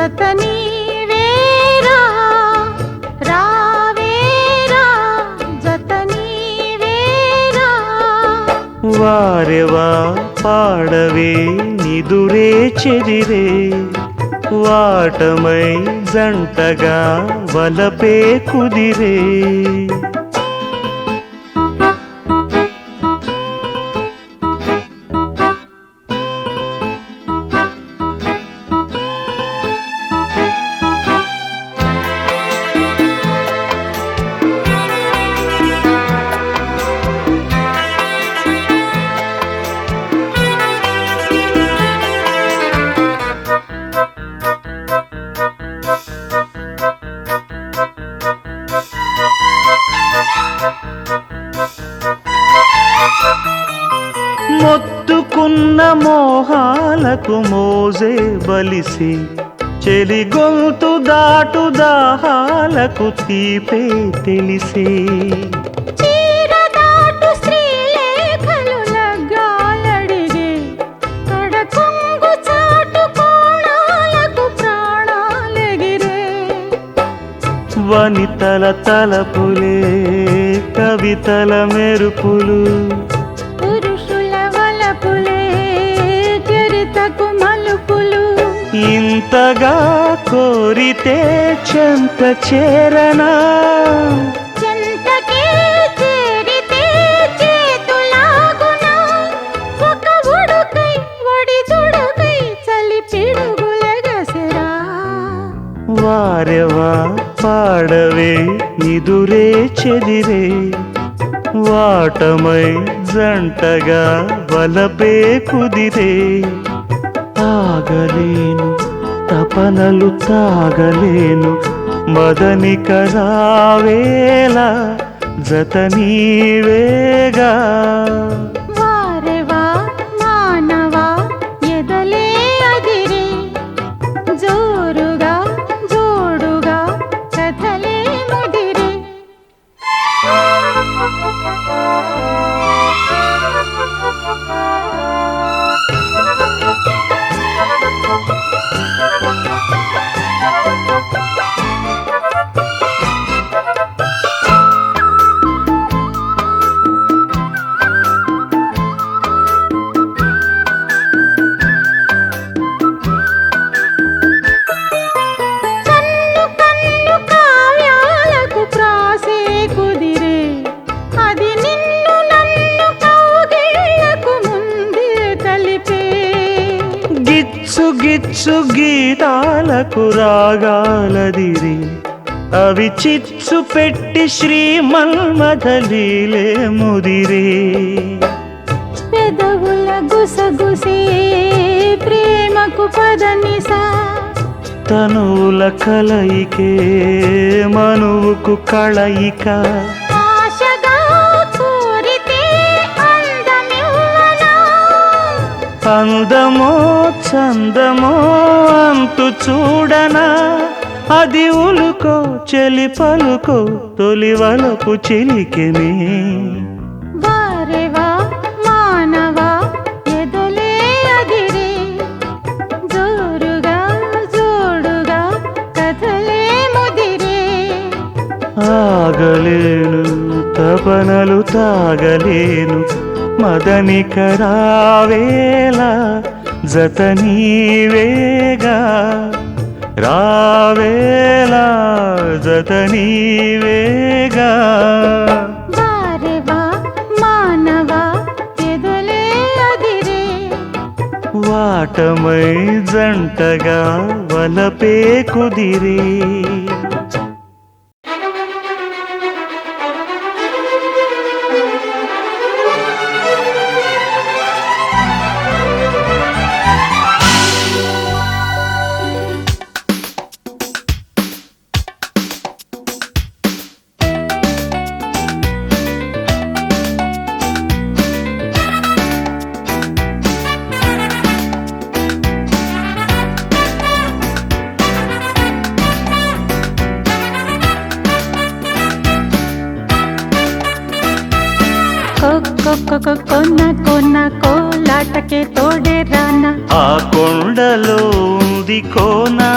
జత నీవేరా రావేరా జత నీవేరా వారెవా పాడవే నిదురే చెదిరే వాటమై జంటగా వలపే కుదిరే మొత్తుకున్న మోహాలకు మోజే బలిసి చెలి గొంతు దాటు దాహాలకు తీపే తెలిసే చీరదాటు శ్రీలేఖలు లగ్గాలడిగే కడకొంగు చాటు కోణాలకు ప్రాణాలెగిరే వనితల తలపులే కవితల మెరుపులు ఇంతగా కోరితే చెంత చేరనా చెంతకే చేరితే చేతులాగునా ఒక ఉడుకై ఒడి దుడుకై చలి పిడుగులెగసెరా వారెవా పాడవే నిదురే చెదిరే వాటమై జంటగా వలపే కుదిరే ఆగలేను తపనలు తాగలేను మదనిక రావేలా జత నీవేగా వారెవా మానవా ఎదలే అదిరే జోరుగా జోడుగా కథలే ముదిరే గిచ్చు గీతాలకు రాగాలదిరి అవి చిచ్చు పెట్టి శ్రీమన్మథలీలే ముదిరే పెదవుల గుసగుసే ప్రేమకు పదనిసా తనువుల కలయికే మనువుకు కళయిక అందమో చందమో అంతు చూడనా అది ఉలుకో చెలి పలుకో తొలి వలపు చిలికెనే వారెవా మానవా ఎదలే అదిరే జోరుగా జోడుగా కథలే ముదిరే ఆగలేను తపనలు తాగలేను మదనిక రావేలా జత నీవేగా రావేలా జత నీవేగా వారెవా మానవా ఎదలే అదిరే వాటమై జంటగా వలపే కుదిరే కొన్న కొన్న కోలా కోలాటకే తోడే రానా ఆ కొండలో ఉంది కోనా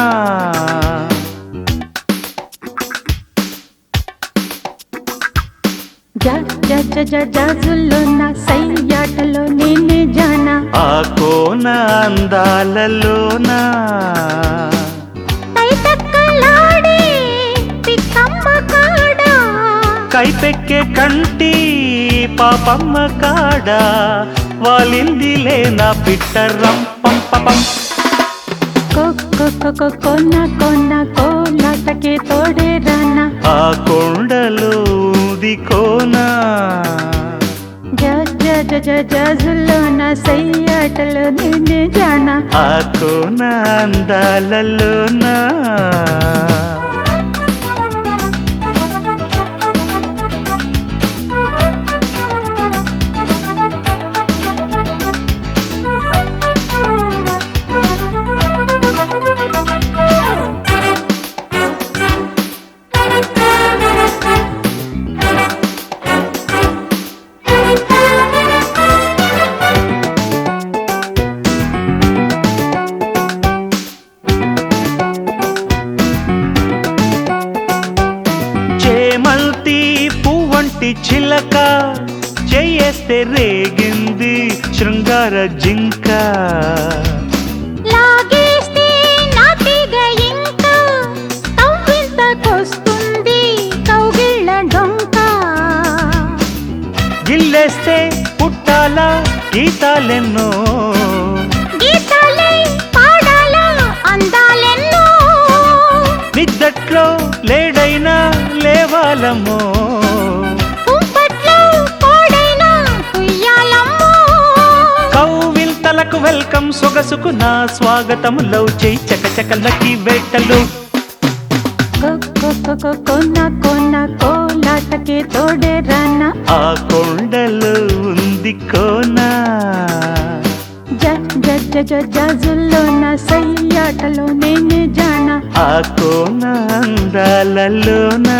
జాజుల్లో నా సయ్యాటలో నేనే జానా ఆ కోన అందాలలోనా తైతక్కలాడే పిక్కమ్మ కాడా కైపెక్కే కంటి పాపమ్మ కాడ వాలిందిలే నా పిట్టర్రం పంపపం కొన్న కోలాటకే తోడే రానా ఆ కొండలో ఉంది కోనా జాజుల్లో నా సయ్యాటలో నేనే జానా ఆ కోన అందాలలోనా చేమల్తి పువ్వంటి చిలక చేయేస్తే రేగింది శృంగార జింక లాగేస్తే నాటిగ ఇంకా కవ్వింతకొస్తుంది కౌగిళ్ళ డొంక గిల్లేస్తే పుట్టాల గీతాలెన్నో గీతాలై పాడాల అందాలెన్నో నిద్దట్లో లేడైనా లేవాలమ్మో కుంపట్లో కోడైనా కుయ్యాలమ్మో కౌవింతలకు వెల్కమ్ సొగసుకు నా స్వాగతం లవ్ చేయి చకచకలకి వేటలు కొన్న కోలాటకే తోడే రానా ఆ కొండలో ఉంది కోనా జాజుల్లో నా సయ్యాటలో నేనే జానా ఆ కోన అందాలలోనా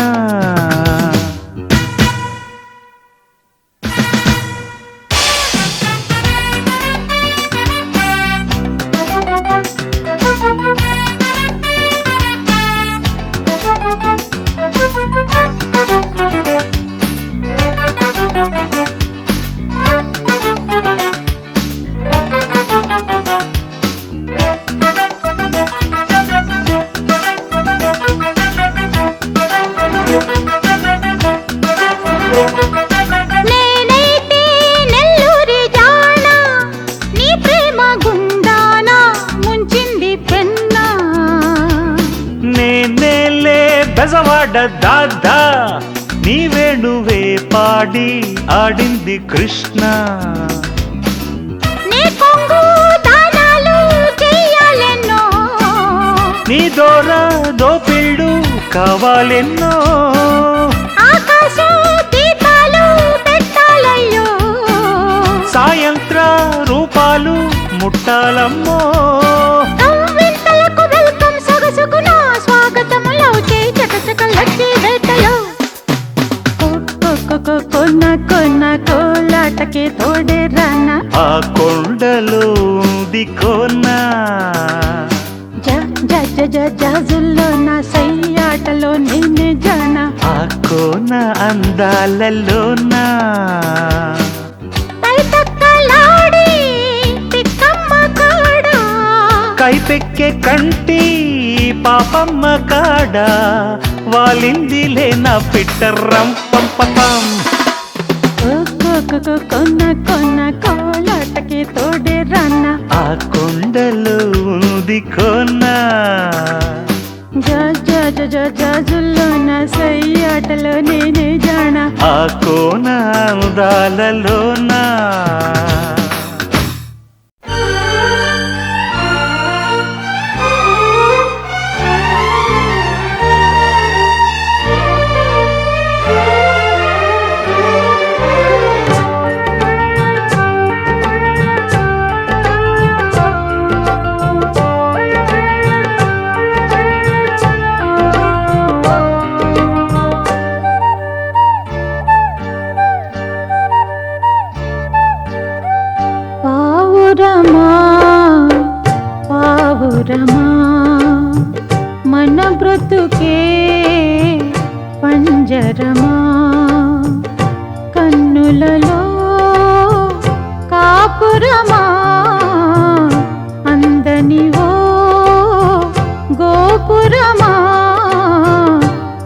నేనైతే నెల్లూరి జానా నీ ప్రేమ గుండానా ముంచింది పెన్నా నేనేలే బెజవాడ దాదా నీ వేణువే పాడి ఆడింది కృష్ణ నీ కొంగు దానాలు చెయ్యాలెన్నో నీ దోర దోపిళ్ళు కావాలెన్నో ఆకాశ దీపాలు పెట్టాలయ్యో సాయంత్ర రూపాలు ముట్టాలమ్మో కవ్వింతలకు వెల్కమ్ సొగసుకు నా స్వాగతము లవ్ చేయి చకచకలొచ్చి వేటలో కొన్న కోలాటకే తోడే రానా ఆ కొండలో ఉంది కోనా జాజుల్లో నా సయ్యాటలో నేనే జానా ఆ కోన అందాలలోనా తైతక్కలాడి పిక్కమ్మ కాడా కైపెక్కే కంటి పాపమ్మ కాడ వాలిందిలే నా పిట్టర్రం పంపపం కొన్న కోలాటకే తోడే రానా ఆ కొండలో ఉంది కోనా జాజుల్లో నా సయ్యాటలో నేనే జానా ఆ కోన అందాలలోనా బ్రతుకే పంజరమా కన్నులలో కాపురమా అందనివో గోపురమా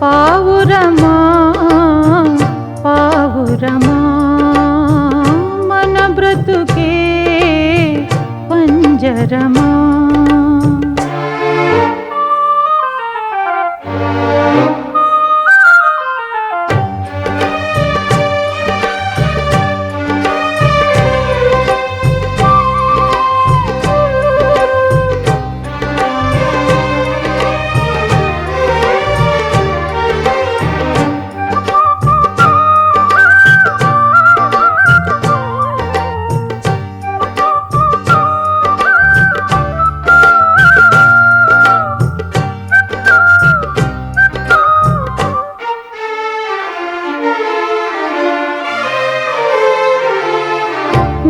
పావురమా పావురమా మన బ్రతుకే పంజరమా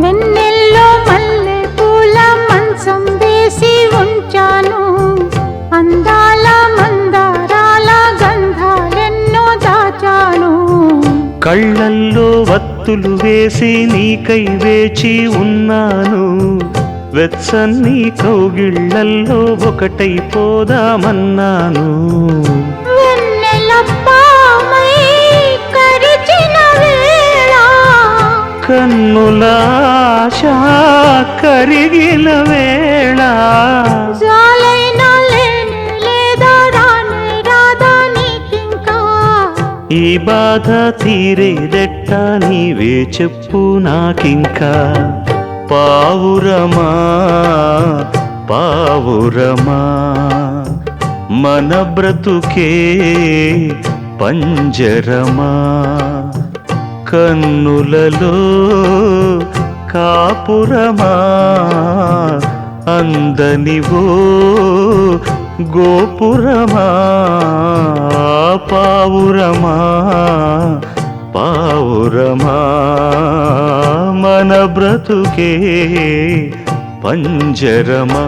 వెన్నెల్లో మల్లె పూల మంచం వేసి ఉంచాను అందాల మందారాల గంధాలెన్నో దాచాను కళ్ళల్లో వత్తులు వేసి నీకై వేచి ఉన్నాను వెచ్చని కౌగిళ్ళల్లో ఒకటైపోదామన్నాను వెన్నెల పామై కరిచిన వేళ కన్నుల ఆశ కరిగిన వేళ జాలైనా లేనే లేదా రానే రాదా నీకింకా ఈ బాధ తీరేదెట్ట నీవే చెప్పు నాకింకా పావురమా పావురమా మన బ్రతుకే పంజరమా కన్నులలో కాపురమా అందనివో గోపురమా పావురమా పావురమా మన బ్రతుకే పంజరమా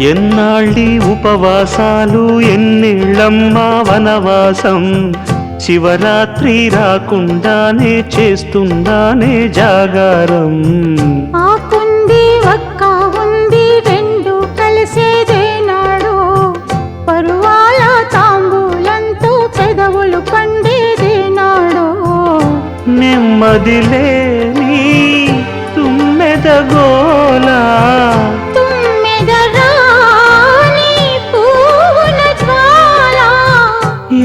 ఎన్నాళ్ళి ఉపవాసాలు ఎన్నేళ్ళమ్మా వనవాసం శివరాత్రి రాకుండానే చేస్తుందానే జాగారం ఆకుంది ఒక్క ఉంది రెండు కలిసేదేనాడు పరువాల తాంబూలంతో పెదవులు పండేదేనాడు నెమ్మది లేని తుమ్మెదగోలా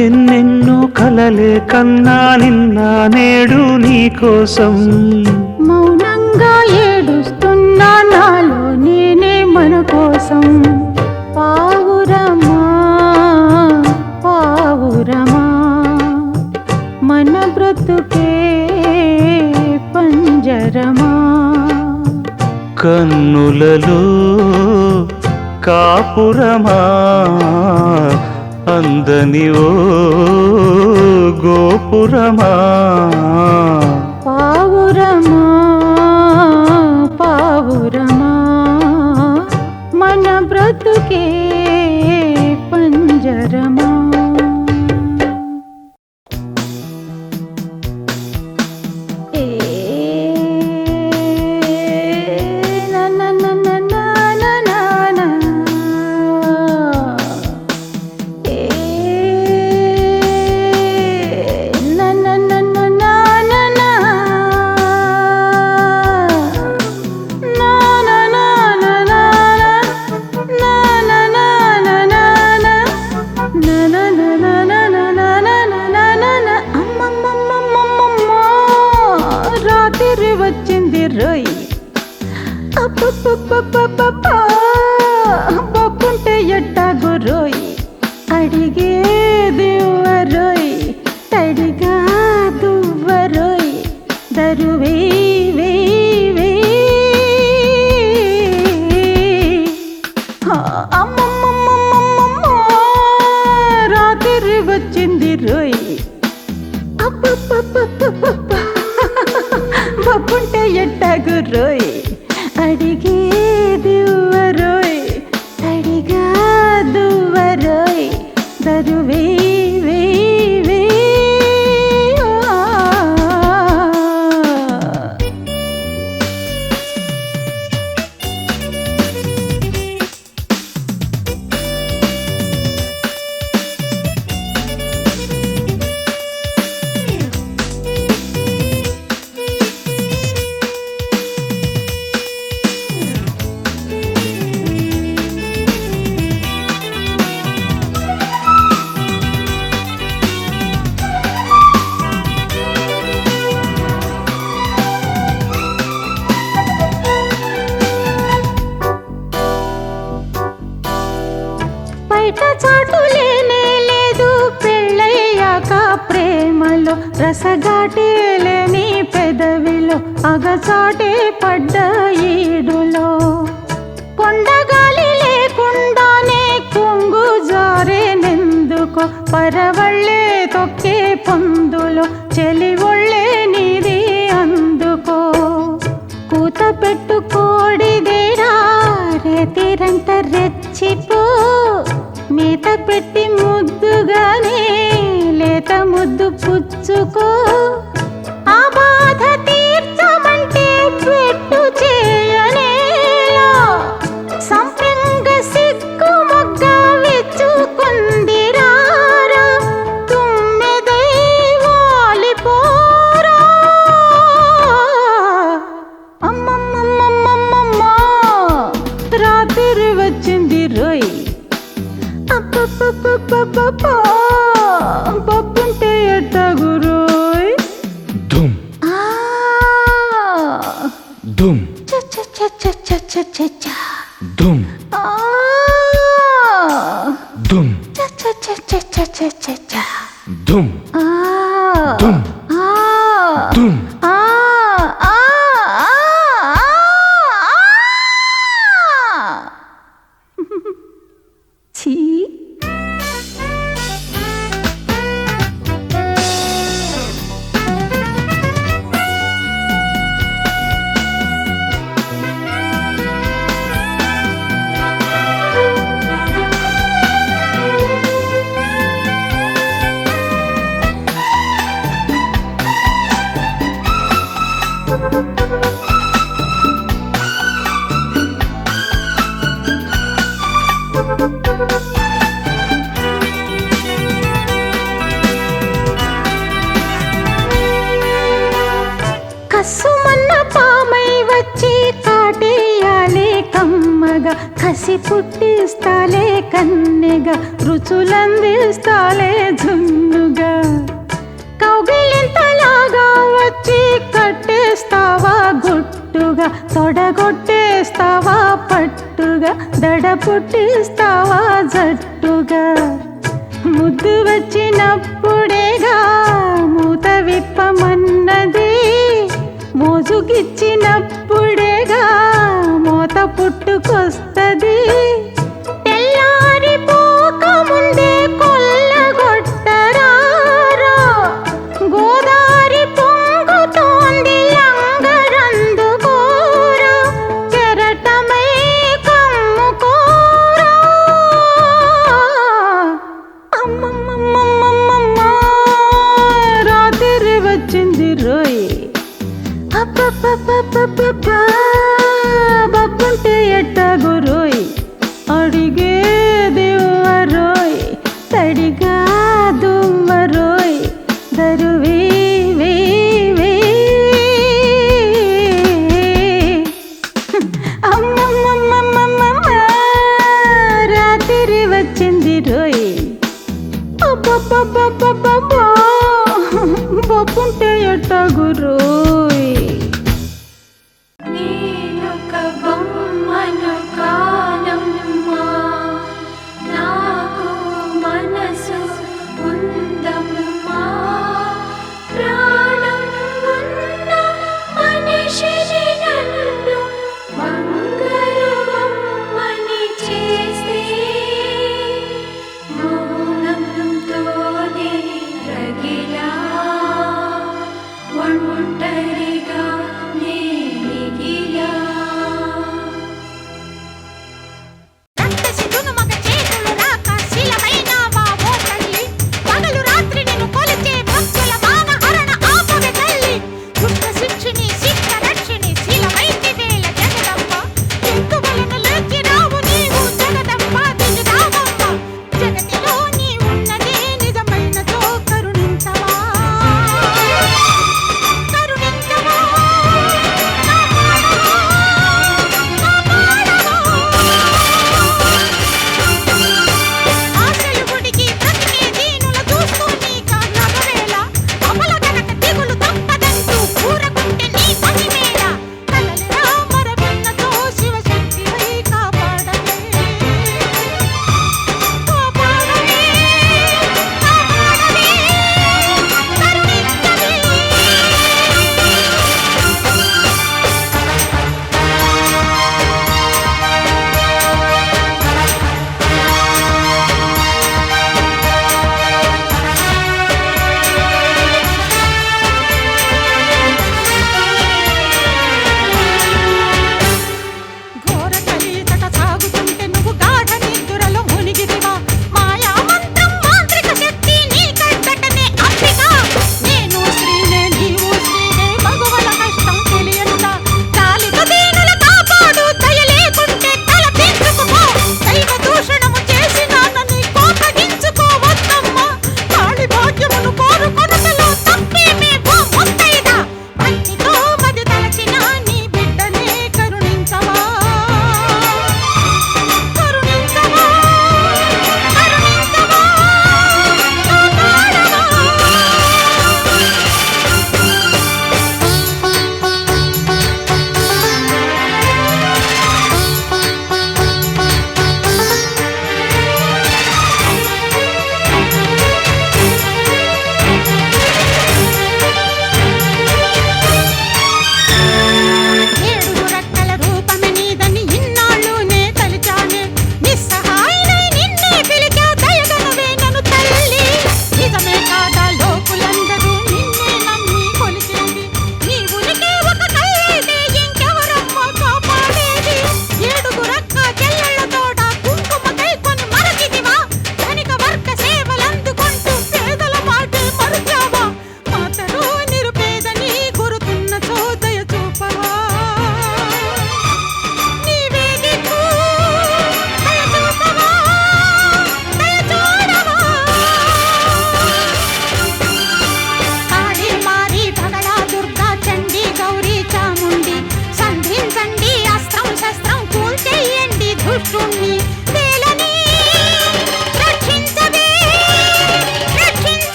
ఎన్నెన్నో కలలే కన్నా నిన్న నేడు నీకోసం మౌనంగా ఏడుస్తున్నా నాలో నేనే మన కోసం పావురమా పావురమా మన బ్రతుకే పంజరమా కన్నులలో కాపురమా అందనివో గోపురమా పావురమా పావురమా మన బ్రతుకే పంజరమా na na రోయ్. అబ్బబ్బబ్బబ్బబ్బబ్బా, బొబ్బుంటే ఎట్టాగు రోయ్, అడిగేది రోయ్, తడిగా దువ్వరోయ్, దరువే అమ్మమ్మమ్మమ్మమ్మ, రాత్రి వచ్చింది రోయ్. అబ్బబ్బబ్బబ్బబ్బా, బొబ్బుంటే ఎట్టాగు రోయ్, అడిగేది రోయ్, తడిగా దువ్వరోయ్, దరువే బయట చాటులేనే లేదు, పెళ్ళయ్యాక ప్రేమలో రసగాటేలేని పెదవిలో అగచాటే పడ్డ ఈడులో, కొండగాలి లేకుండానే కొంగు జారేనెందుకో, పరవళ్ళే తొక్కే పొందులో చెలి ఒళ్ళే నీది అందుకో, కూత పెట్టుకోడిదేరా రేతిరంట రెచ్చిపో, మేత పెట్టి ముద్దుగానే లేత ముద్దు పుచ్చుకో, ఆ బాధ తీర్చమంటే పెట్టు చేయనేలా, సంపంగ సిగ్గు మొగ్గ విచ్చుకుంది రారా, తుమ్మెదై వాలిపోరా. అమ్మమ్మమ్మమ్మమ్మ, రాత్రి వచ్చింది రోయ్. అబ్బబ్బబ్బబ్బబ్బా, బొబ్బుంటే ఎట్టాగు రోయ్, దుమ్ ఆ దుమ్ చ చ చ చ చ చ చ చ, దుమ్ ఆ దుమ్ చ చ చ చ చ చ చ చ, దుమ్ ఆ దుమ్ ఆ దుమ్ ఆ ఆ ఛీ. కసుమన్న పామై వచ్చి కాటేయాలే కమ్మగా, కసి పుట్టిస్తాలే కన్నెగా, రుచులందిస్తాలే జున్నుగా, కౌగిలింతలాగా వచ్చి కట్టేస్తావా గుట్టుగా, తొడగొట్టేస్తావా పట్టుగా, దడ పుట్టిస్తావా జట్టుగా, ముద్దు వచ్చినప్పుడేగా మూత విప్పమన్నది, మోజుకిచ్చినప్పుడేగా మోత పుట్టుకొస్తది, తెల్లారిపోక ముందే కొల్లగొట్టరారా, గోదారి పొంగుతోంది లంగరందుకోరా, కెరటమై కమ్ముకోరా. అమ్మమ్మమ్మమ్మమ్మ, రాత్రి వచ్చింది రోయ్. అబ్బబ్బబ్బబ్బబ్బా, బొబ్బుంటే ఎట్టాగు రోయ్, అడిగేది రోయ్, తడిగా దువ్వరోయ్, దరువే అమ్మమ్మమ్మమ్మమ్మ, రాత్రి వచ్చింది రోయ్. అబ్బబ్బబ్బబ్బబ్బా, బొబ్బుంటే ఎట్టాగు రోయ్.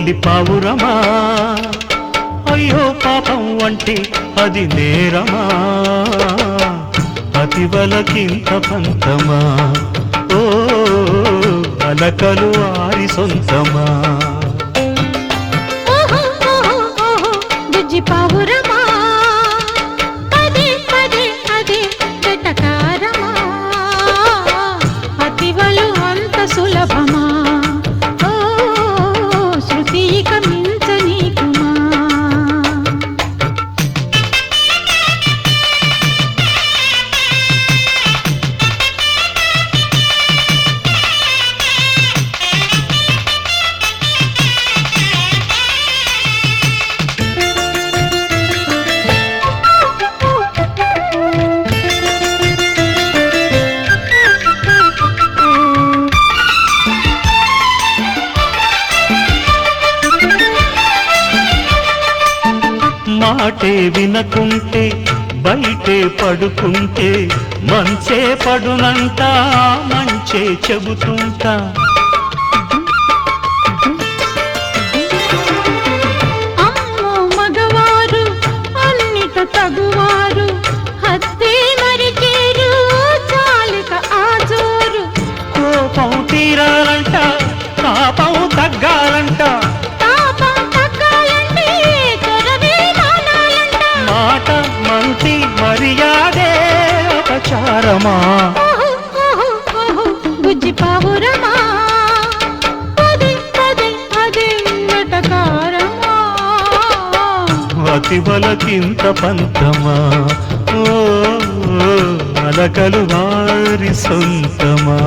బుల్లి పావురమా అయ్యో పాపం అంటే అది నేరమా అతివలకింత పంతమా ఓ అలకలు వారి సొంతమా బుజ్జి పావురమా పదే పదే అదే వెటకారమా అతివలు అంత సులభమా ఓ శృతి ఇక మించనీకుమా మాటే వినకుంటే బయటే పడుకుంటే మంచే పడునంట మంచే చెబుతుంటా అమ్మో మగవారు అన్నిట తగువారు హత్తే మరిచేరు చాలిక ఆజోరు కోపం తీరాలంట పాపం తగ్గాలంట పాపం తగ్గాలంటే త్వరవే మానాలంట మాట మంచి మర్యాదే అపచారమా బుజ్జి పావురమా పదే పదే అదే వెటకారమా అతివలకింత పంతమా ఓ అలకలు వారి సొంతమా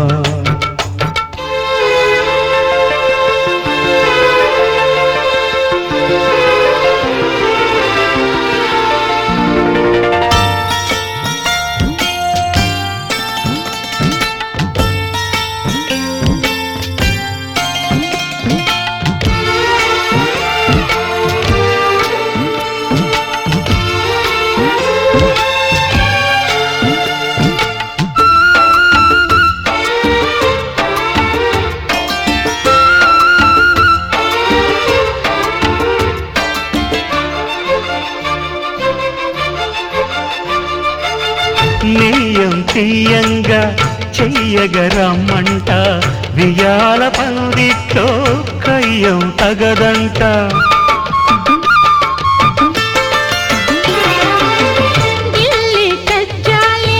నెయ్యం తీయంగా చెయ్యగరమ్మంట వియాల పందిట్లో కయ్యం తగదంట ఢిల్లీ కజ్జాలే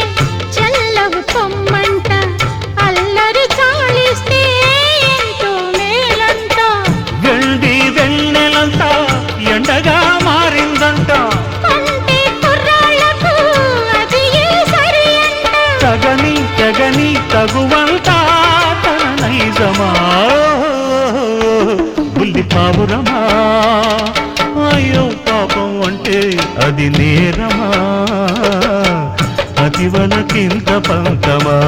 చల్లవు పొమ్మంట అల్లరి చాలిస్తే ఎంతో మేలంట గండి వెన్నెలంట ఎండగా మారిందంట అంటే కుర్రాళ్ళకు అది ఏ సరి అంట తగని తగని తగువంట తన నైజమా బుల్లి పావురమా అయ్యో పాపం అంటే అది నేరమా అతివలకింత పంతమా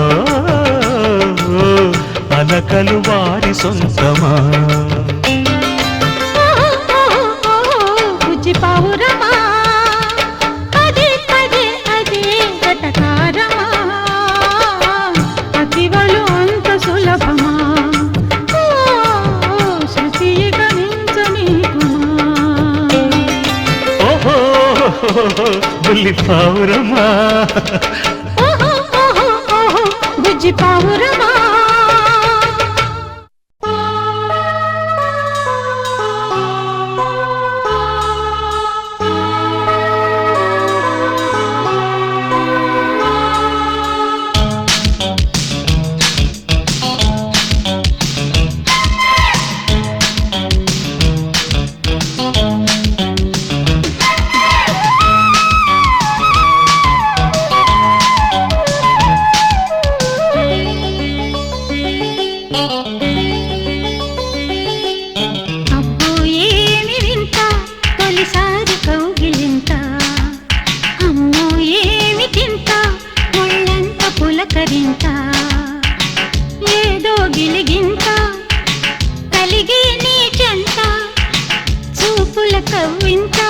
అలకలు వారి సొంతమా బుజ్జి పావురమా పదే పదే అదే వెటకారమా అతివలు అంత సులభమా ఓ శృతి ఇక మించనీకుమా ఓహో బుల్లి పావురమా బుజ్జి పావురమా అబ్బో ఏమి వింత తొలిసారి కౌగిలింత అమ్మో ఏమి తింత ఒళ్ళంత పులకరింత ఏదో గిలిగింత కలిగి నీ చెంత చూపుల కవ్వింత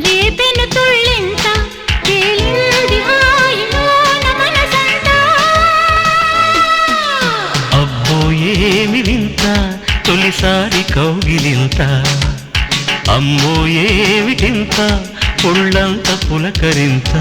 రేపెను తుళ్ళింత తేలింది హాయిలోన మనసంతా అబ్బో ఏమి వింత తొలిసారి కౌగిలింత అమ్మో ఏమిటింత ఒళ్ళంత పులకరింత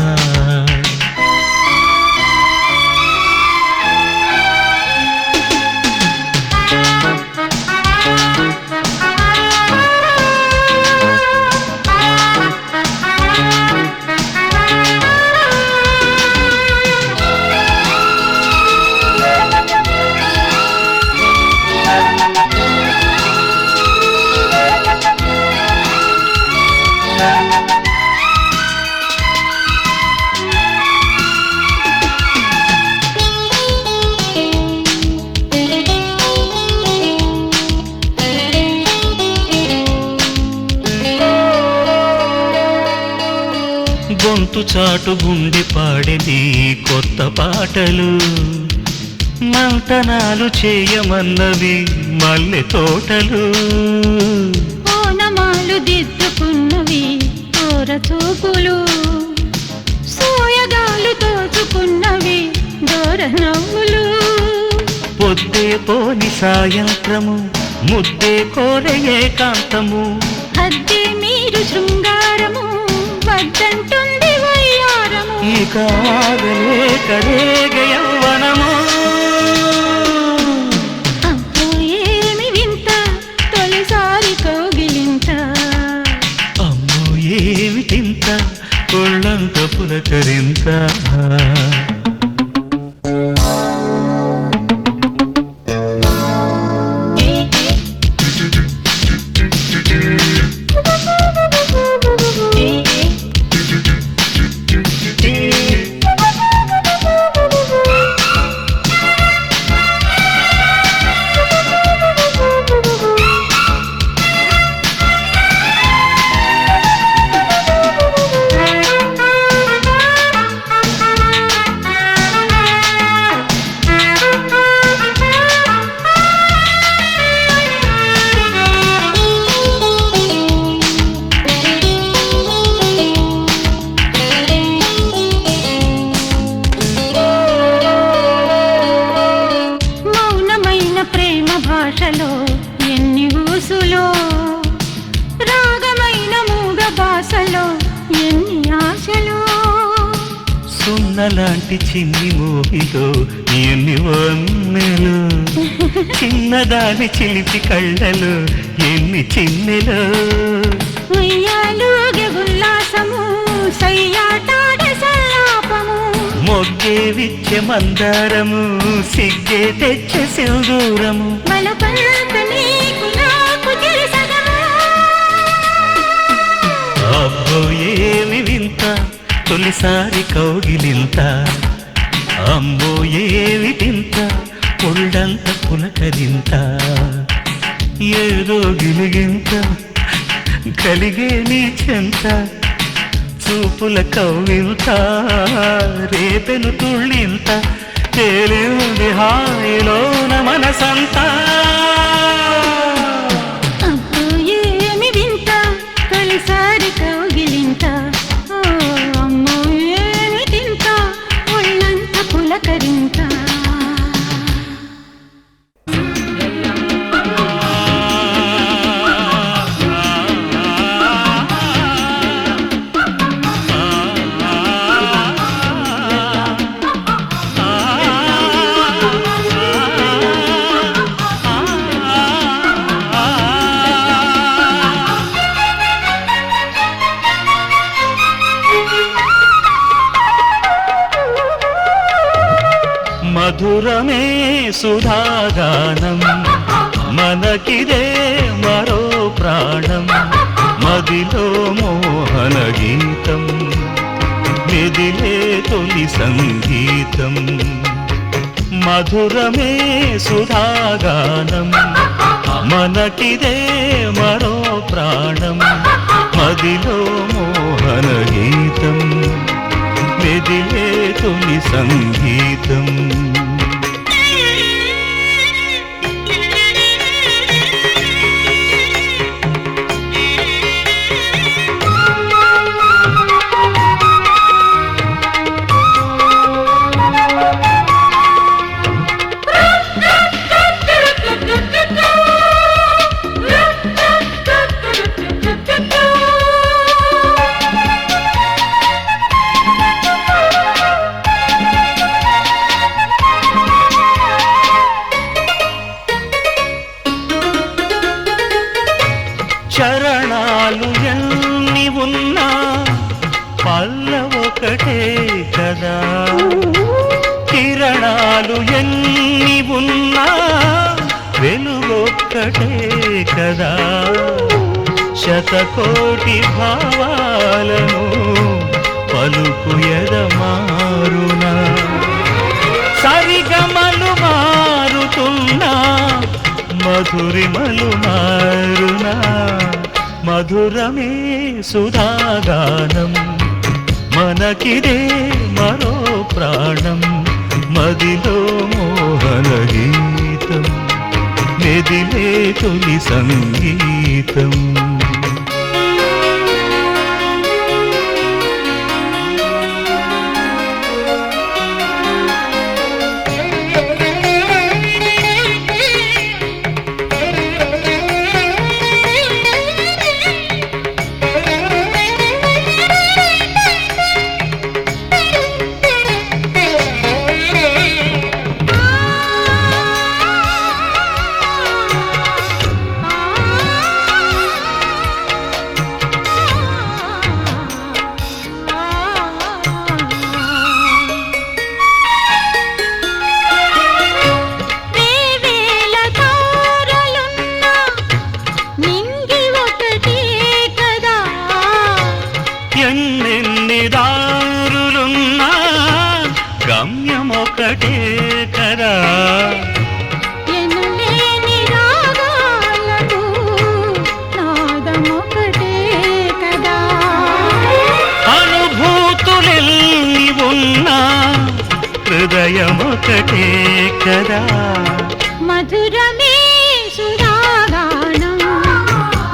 గొంతు చాటు గుండె పాడేది కొత్త పాటలు మంతనాలు చేయమన్నవి మల్లె తోటలు ఓనమాలు దిద్దుకున్నవి ఓర చూపులు సోయగాలు దోచుకున్నవి దూర నవ్వులు పొద్దే పోని సాయంత్రము ముద్దే కోరే ఏకాంతము అద్దే మీరు శృంగారము వద్దంటుంది వయ్యారము ఇక ఆగలేక రేగ యవ్వనము అబ్బో ఏమి వింత తొలిసారి కౌగిలింత అమ్మో ఏమిటింత ఒళ్ళంత పులకరింత భాషలో ఎన్ని ఊసులో రాగమైన మూగ భాషలో ఎన్ని ఆశలో సున్నలాంటి చిన్ని మోహిలో ఎన్ని వన్నెలు చిన్నదాని చిలిపి కళ్ళలు ఎన్ని చిన్నెలు ఉయ్యాలుగే ఉల్లాసము సయ్యాటాడే సల్లాపము మొగ్గే విచ్చే మందారము సిగ్గే తెచ్చే సింధూరము బలపంత నీకు నాకు తెలుసగము అబ్బో ఏమి వింత తొలిసారి కౌగిలింత అమ్మో ఏమి వింత ఒళ్ళంత పులకరింత ఏదో గిలిగింత కలిగే నీ చెంత చూపుల కవ్వింత రేపెను తుళ్ళింత తేలింది హాయిలోన మనసంతా అబ్బో ఏమి వింత తొలిసారి కౌగిలింత ఓ అమ్మో ఏమి తింత ఒళ్ళంత పులకరింత మధురమే సుధాగానం మనకిదే మరో ప్రాణం మదిలో మోహన గీతం మెదిలే తొలి సంగీతం మధురమే సుధాగానం మనకిదే మరో ప్రాణం మదిలో మోహన గీతం మెదిలే తొలి సంగీతం చుక్కలెన్ని ఉన్నా వెలుగొక్కటే కదా శతకోటి భావాలను పలుకు ఎదమారునా సరిగమలు మారుతున్నా మధురిమలు మారునా మధురమే సుధాగానం మనకిదే మరో ప్రాణం మదిలో మోహన గీతం మెదిలే తొలి సంగీతం ఎన్నెన్ని దారులున్నా గమ్యమొకటే కదా ఎనులేని రాగాలకు నాదమొకటే కదా అనుభూతులెల్లి ఉన్నా హృదయమొకటే కదా మధురమే సుధాగానం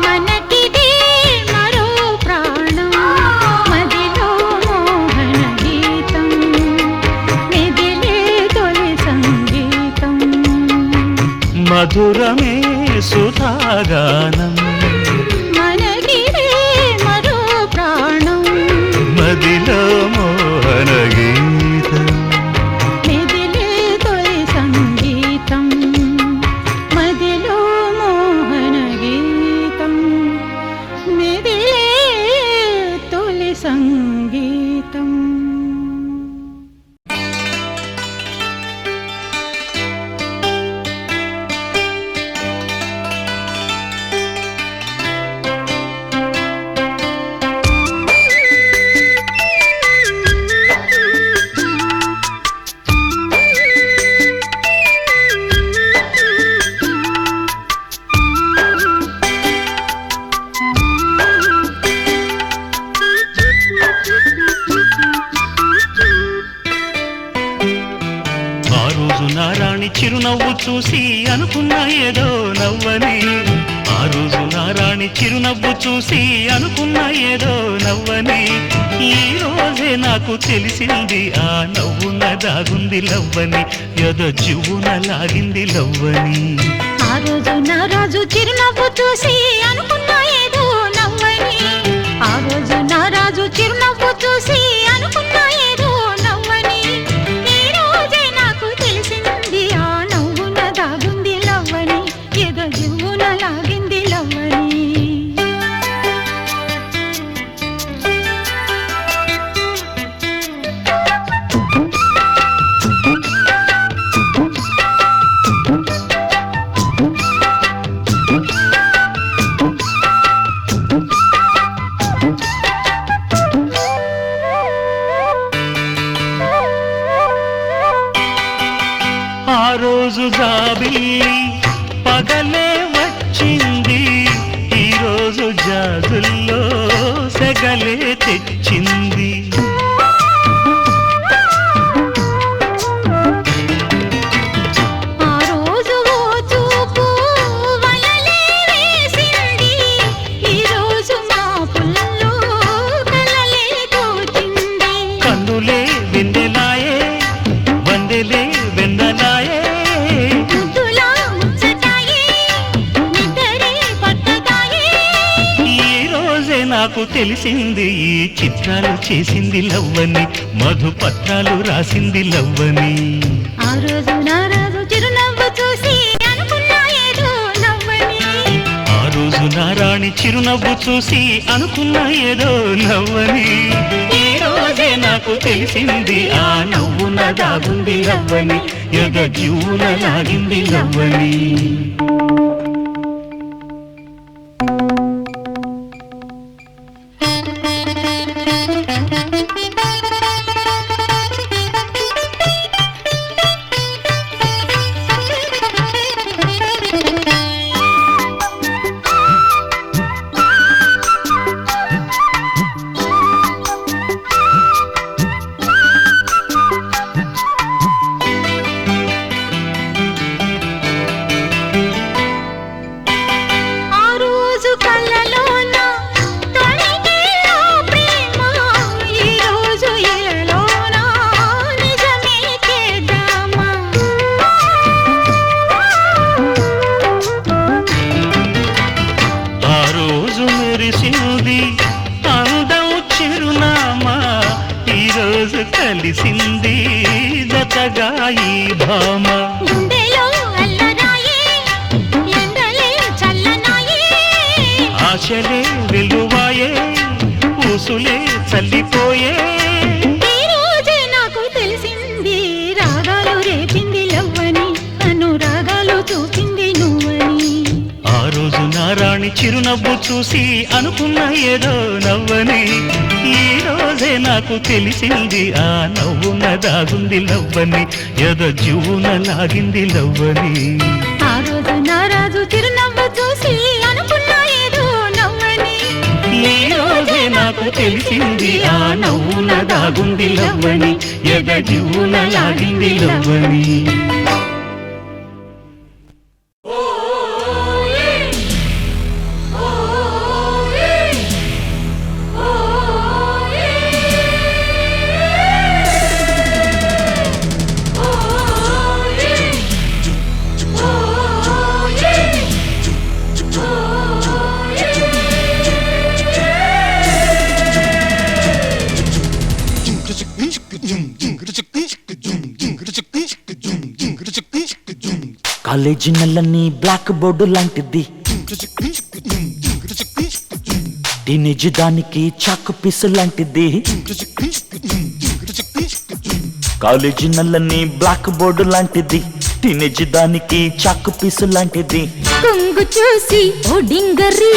మనకిదే మరో ప్రాణం మదిలో మోహన గీతం మెదిలే తొలి సంగీతం మధురమే సుధాగానం మనకిదే మరో ప్రాణం మదిలో మోహన గీతం మెదిలే తొలి సంగీతం మదిలో మోహన గీతం మెదిలే తొలి సంగీతం ఆ రోజు నారాణి చిరునవ్వు చూసి అనుకున్నా ఏదో నవ్వని ఆ రోజు నారాణి చిరునవ్వు చూసి అనుకున్నా ఏదో నవ్వని ఈ రోజే నాకు తెలిసింది ఆ నవ్వున దాగుంది లవ్వని ఏదో జివ్వున లాగింది లవ్వని ఆ రోజు నా రాజు చిరునవ్వు చూసి అనుకున్నా ఏదో నవ్వని ఆ రోజు నా రాజు చిరునవ్వు చూసి అనుకున్నా ఏదో నవ్వని ఈ రోజే నాకు తెలిసింది ఆ నవ్వున దాగుంది లవ్వని ఏదో జివ్వున లాగింది లవ్వని ఆ రోజు జాబిల్లి పగలే వచ్చింది ఈ రోజు జాజుల్లో సెగలే తెచ్చింది ఆ రోజు ఓ చూపు వలలే వేసింది ఈ రోజు మా పుల్లో కలలే తోచింది కన్నులే వెన్నెలాయే వందెలే వెన్నెలాయే ముద్దులా ముచ్చటాయే నిద్రే పట్టదాయే ఈ రోజే నాకు తెలిసింది ఈ చిత్రాలు చేసింది లవ్వని మధుపత్రాలు రాసింది లవ్వని ఆ రోజు నా రాజు చిరునవ్వు చూసి అనుకున్నా ఏదో నవ్వని ఆ రోజు నారాణి చిరునవ్వు చూసి అనుకున్నా ఏదో నవ్వని ఈ రోజే నాకు తెలిసింది ఆ నవ్వున దాగుంది లవ్వని ఎద జీవున లాగింది నవ్వని. అందం చిరునామా ఈరోజు కలిసింది జతగా ఈ భామ. ఆశలే వెలువాయే ఊసులే చల్లిపోయే నాకు తెలిసింది రాగాలు రేపింది లవ్వని అనురాగాలు చూపింది నువ్వని. ఆ రోజు నారాణి చిరునవ్వు చూసి అనుకున్న ఏదో నవ్వని. ఈ రోజే నాకు తెలిసింది ఆ నవ్వున దాగుంది లవ్వని ఏదో జీవున లాగింది లవ్వని. ఆ రోజు నారాజు చిరునవ్వు చూసి అనుకున్న ఏదో నవ్వని. ఈ రోజే నాకు తెలిసింది ఆ నవ్వున దాగుంది లవ్వని ఏదో జీవున లాగింది లవ్వని. కాలేజీ నల్లని బ్లాక్ బోర్డు లాంటిది, టీనేజ్ దానికి చాకు పీసు లాంటిది. కాలేజీ నల్లని బ్లాక్ బోర్డు లాంటిది, టీనేజ్ దానికి చాకు పీసు లాంటిది. కొంగు చూసి ఓడింగరి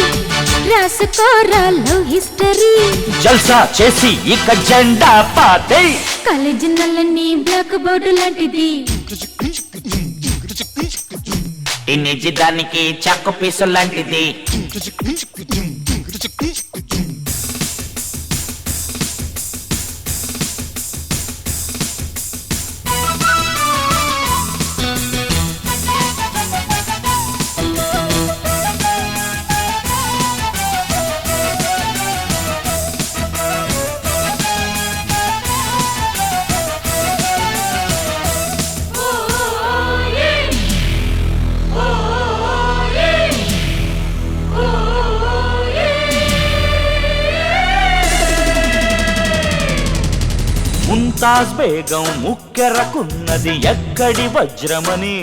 రాసుకోరా లవ్ హిస్టరీ. జల్సా చేసి ఇక జెండా పాతే. కాలేజీ నల్లని బ్లాక్ బోర్డు లాంటిది, టీనేజ్ దానికి చాకు పీసు లాంటిది. ముంతాజ్ బేగం ముక్కెరకున్నది ఎక్కడి వజ్రమని.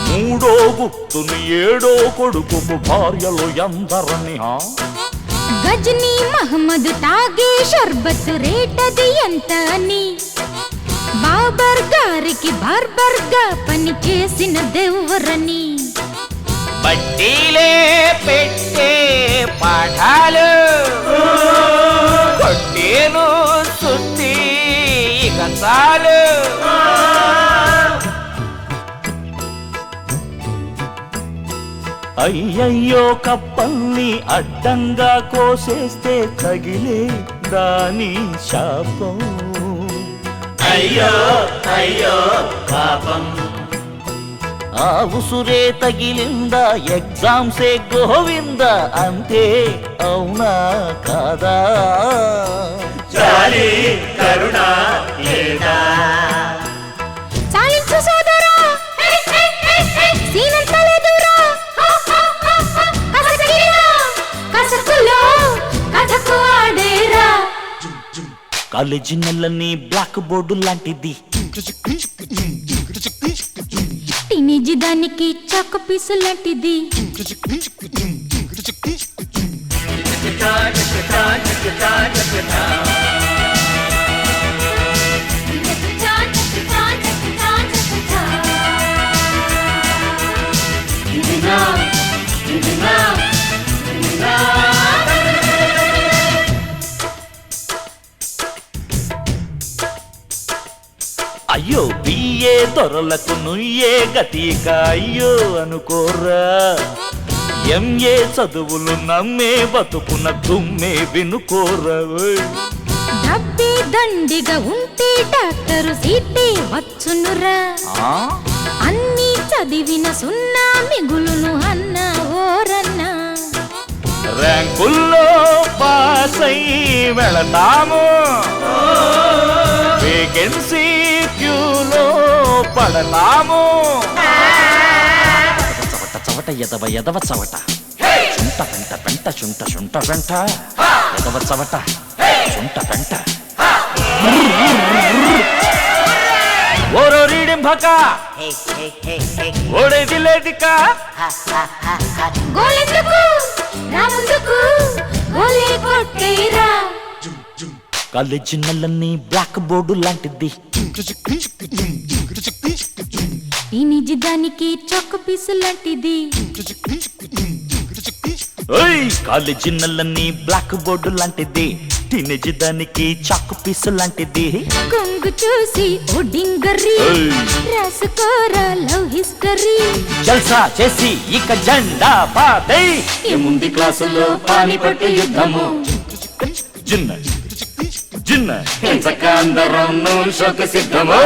మూడో గుప్తుని ఏడో కొడుకు భార్యలు ఎందరని. గజనీ మహమ్మద్ తాగే షర్బత్ రేటది ఎంత అని. బాబర్ గారికి బార్బర్ గా పని చేసిన దెవ్వరని. బట్టీలే పెట్టే పాఠాలు కొట్టేను సుత్తి ఇక చాలు. అయ్యయ్యో కప్పల్ని అడ్డంగా కోసేస్తే తగిలే దాని శాపం. అయ్యో అయ్యో పాపం. ఆ ఉసురే తగిలిందా ఎగ్జామ్సే గోవింద అంతే అవునా కాదా. జాలి కరుణ లేదా. చాలించు సోదరా సీనంత లేదురా. కసకులో కథకు ఆడేరా. కాలేజీ నల్లని బ్లాక్ బోర్డు లాంటిది, టీనేజ్ దానికి చాకు పీసు లాంటిది. దొరలకు నుయ్యే గతిక అయ్యో అనుకోరా ఎంఏ చదువులు నమ్మే బతుకున్న దుమ్మే వినుకోరా డబ్బే దండిగా ఉంటే డాక్టరు సీటే వచ్చునురా అన్ని చదివిన సున్నా మిగులును అన్న ఓరన్నా ర్యాంకుల్లో పాస్ అయి వెళతాము వేకెన్సీ క్యూలో పడతాము చవట ఎదవ ఎదవ చవట చుంట పెంట పెంట చుంట చుంట పెంట ఎదవ చవట చుంట పెంట ఓరో రీడింభక ఓడేది లేదిక గోలెందుకు నా ముందుకు గోలే కొట్టేరా కాలేజీ నల్లని బ్లాక్ బోర్డు లాంటిది ఈ నిజదానికి చొక్క పీసు లాంటిది కాలేజీ నల్లని బ్లాక్ బోర్డు లాంటిది టీనేజ్ దానికి చాకు పీసు లాంటిది కొంగు చూసి ఒడింగరి రాసుకోరా లవ్ హిస్టరీ జల్సా చేసి ఇక జెండా పాతై ఏముంది క్లాసులో పానిపట్టు యుద్ధము జిన్న జిన్న హింసక అందరం షోకు సిద్ధము